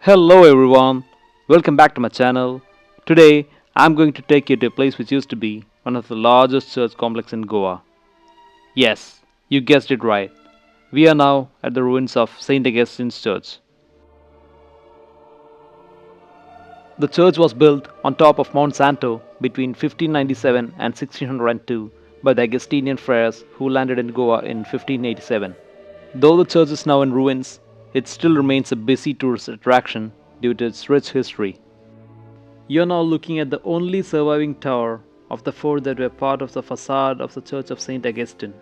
Hello everyone, welcome back to my channel. Today I'm going to take you to a place which used to be one of the largest church complexes in Goa. Yes, you guessed it right. We are now at the ruins of St. Augustine's Church. The church was built on top of Mount Santo between 1597 and 1602 by the Augustinian friars who landed in Goa in 1587. Though the church is now in ruins, it still remains a busy tourist attraction due to its rich history. You're now looking at the only surviving tower of the four that were part of the facade of the Church of St. Augustine.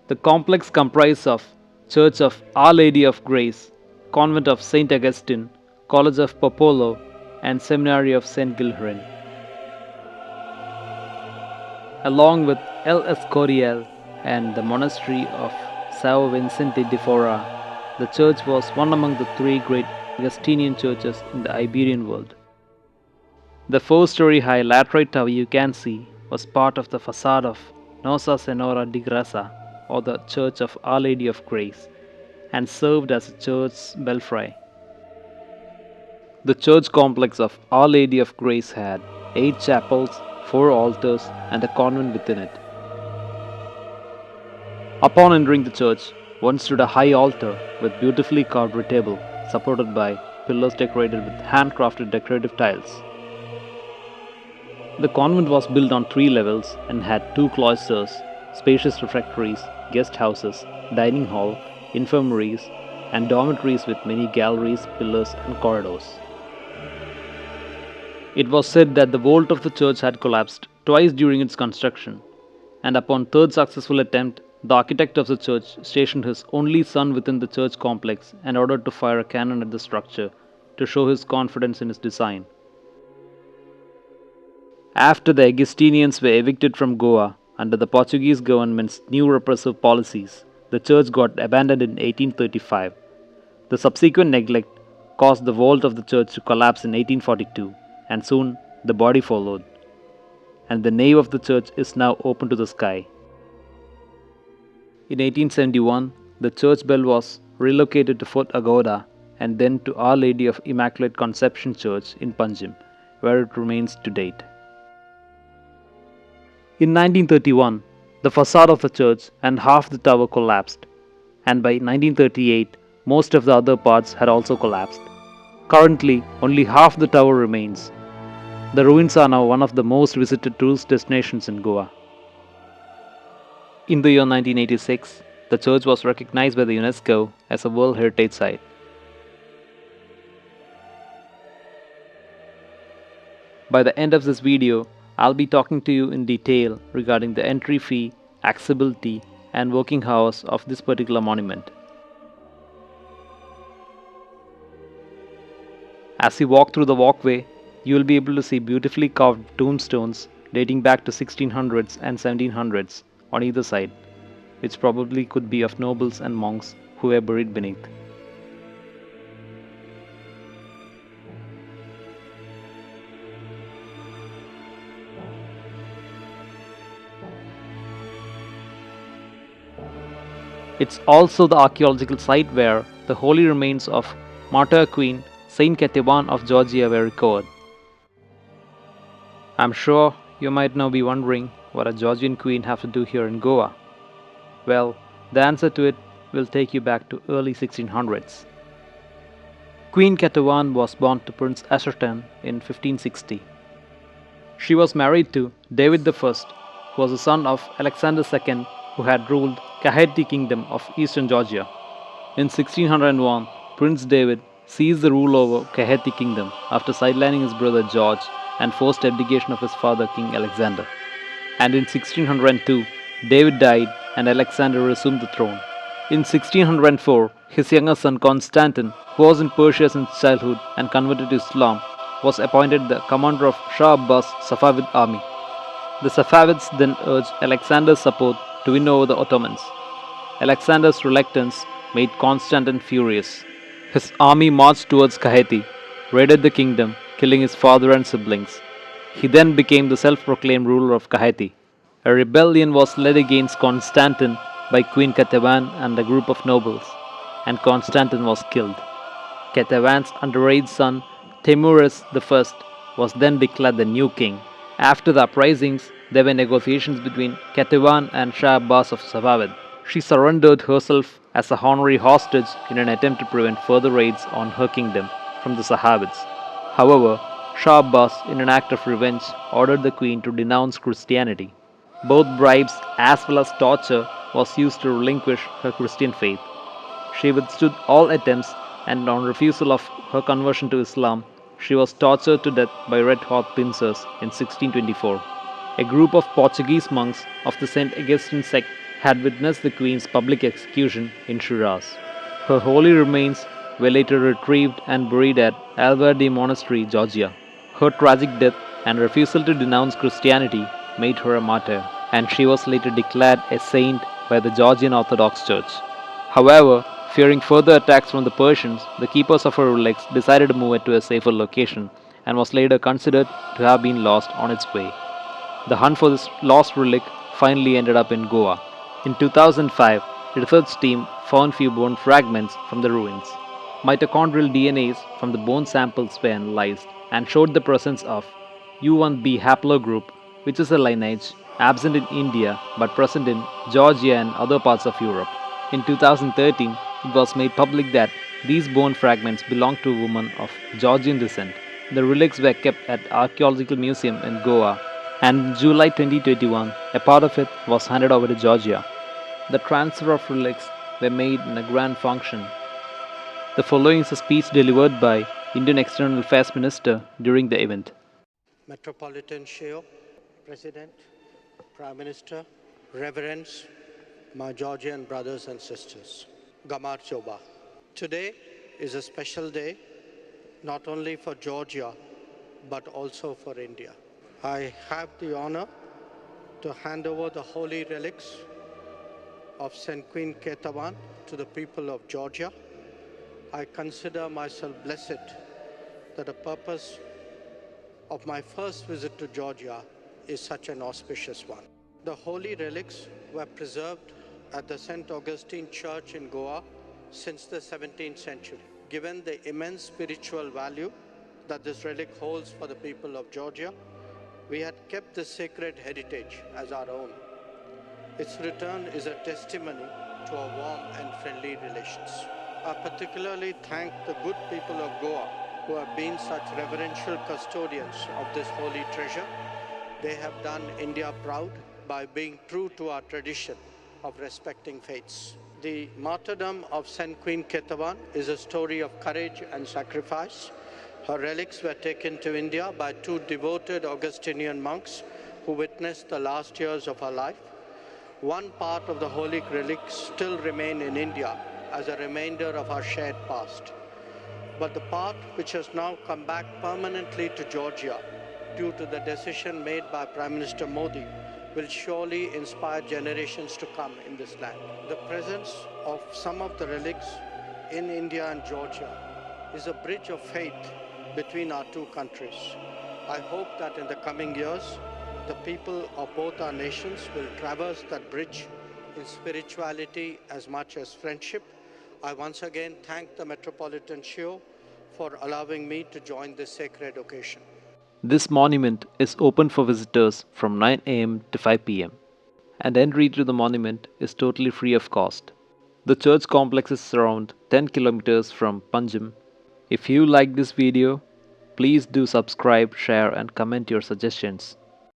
The complex comprises of Church of Our Lady of Grace, Convent of St. Augustine, College of Popolo, and Seminary of St. Gilhurin. Along with El Escorial and the monastery of Sao Vicente de Fora, the church was one among the three great Augustinian churches in the Iberian world. The four-story high laterite tower you can see was part of the facade of Nossa Senhora de Graça, or the Church of Our Lady of Grace, and served as a church's belfry. The church complex of Our Lady of Grace had 8 chapels, 4 altars, and a convent within it. Upon entering the church, one stood a high altar with beautifully carved retabule supported by pillars decorated with handcrafted decorative tiles. The convent was built on 3 levels and had 2 cloisters, spacious refectories, guest houses, dining hall, infirmaries, and dormitories with many galleries, pillars, and corridors. It was said that the vault of the church had collapsed twice during its construction, and upon third successful attempt, the architect of the church stationed his only son within the church complex and ordered to fire a cannon at the structure to show his confidence in his design. After the Augustinians were evicted from Goa under the Portuguese government's new repressive policies, the church got abandoned in 1835. The subsequent neglect caused the vault of the church to collapse in 1842, and soon the body followed, and the nave of the church is now open to the sky. In 1871, the church bell was relocated to Fort Agoda and then to Our Lady of Immaculate Conception Church in Panjim, where it remains to date. In 1931, the facade of the church and half the tower collapsed, and by 1938, most of the other parts had also collapsed. Currently, only half the tower remains. The ruins are now one of the most visited tourist destinations in Goa. In the year 1986, the church was recognized by the UNESCO as a World Heritage Site. By the end of this video, I'll be talking to you in detail regarding the entry fee, accessibility, and working hours of this particular monument. As you walk through the walkway, you will be able to see beautifully carved tombstones dating back to 1600s and 1700s on either side, which probably could be of nobles and monks who were buried beneath. It's also the archaeological site where the holy remains of Martyr Queen Saint Katevan of Georgia were recovered. I'm sure you might now be wondering what a Georgian queen have to do here in Goa. Well, the answer to it will take you back to early 1600s. Queen Katevan was born to Prince Ascertan in 1560. She was married to David I, who was the son of Alexander II, who had ruled Kakheti Kingdom of eastern Georgia. In 1601, Prince David seized the rule over Kakheti Kingdom after sidelining his brother George and forced abdication of his father King Alexander. And in 1602, David died and Alexander resumed the throne. In 1604, his younger son Constantine, who was in Persia since childhood and converted to Islam, was appointed the commander of Shah Abbas' Safavid army. The Safavids then urged Alexander's support to win over the Ottomans. Alexander's reluctance made Constantine furious. His army marched towards Kakheti, raided the kingdom, killing his father and siblings. He then became the self-proclaimed ruler of Kakheti. A rebellion was led against Constantine by Queen Katevan and a group of nobles, and Constantine was killed. Katevan's underage son, Timurus I, was then declared the new king. After the uprisings, there were negotiations between Katevan and Shah Abbas of Safavid. She surrendered herself as a honorary hostage in an attempt to prevent further raids on her kingdom from the Safavids. However, Shah Abbas, in an act of revenge, ordered the queen to denounce Christianity. Both bribes as well as torture was used to relinquish her Christian faith. She withstood all attempts, and on refusal of her conversion to Islam, she was tortured to death by red hot pincers in 1624. A group of Portuguese monks of the St. Augustine sect had witnessed the queen's public execution in Shiraz. Her holy remains were later retrieved and buried at Alverde Monastery, Georgia. Her tragic death and refusal to denounce Christianity made her a martyr, and she was later declared a saint by the Georgian Orthodox Church. However, fearing further attacks from the Persians, the keepers of her relics decided to move it to a safer location and was later considered to have been lost on its way. The hunt for this lost relic finally ended up in Goa. In 2005, a research team found few bone fragments from the ruins. Mitochondrial DNAs from the bone samples were analyzed and showed the presence of U1b haplogroup, which is a lineage absent in India but present in Georgia and other parts of Europe. In 2013, it was made public that these bone fragments belonged to a woman of Georgian descent. The relics were kept at Archaeological Museum in Goa, and in July 2021, a part of it was handed over to Georgia. The transfer of relics were made in a grand function. The following is a speech delivered by Indian External Affairs Minister during the event. Metropolitan Sheo, President, Prime Minister, Reverends, my Georgian brothers and sisters, Gamar Choba. Today is a special day, not only for Georgia, but also for India. I have the honor to hand over the holy relics of St. Queen Katevan to the people of Georgia. I consider myself blessed that the purpose of my first visit to Georgia is such an auspicious one. The holy relics were preserved at the St. Augustine Church in Goa since the 17th century. Given the immense spiritual value that this relic holds for the people of Georgia, we had kept this sacred heritage as our own. Its return is a testimony to our warm and friendly relations. I particularly thank the good people of Goa who have been such reverential custodians of this holy treasure. They have done India proud by being true to our tradition of respecting faiths. The martyrdom of St. Queen Katevan is a story of courage and sacrifice. Her relics were taken to India by two devoted Augustinian monks who witnessed the last years of her life. One part of the holy relics still remain in India as a reminder of our shared past. But the part which has now come back permanently to Georgia due to the decision made by Prime Minister Modi will surely inspire generations to come in this land. The presence of some of the relics in India and Georgia is a bridge of faith between our two countries. I hope that in the coming years, the people of both our nations will traverse that bridge in spirituality as much as friendship. I once again thank the Metropolitan Sheo for allowing me to join this sacred occasion. This monument is open for visitors from 9 am to 5 pm, and entry to the monument is totally free of cost. The church complex is around 10 kilometers from Panjim. If you like this video, please do subscribe, share and comment your suggestions.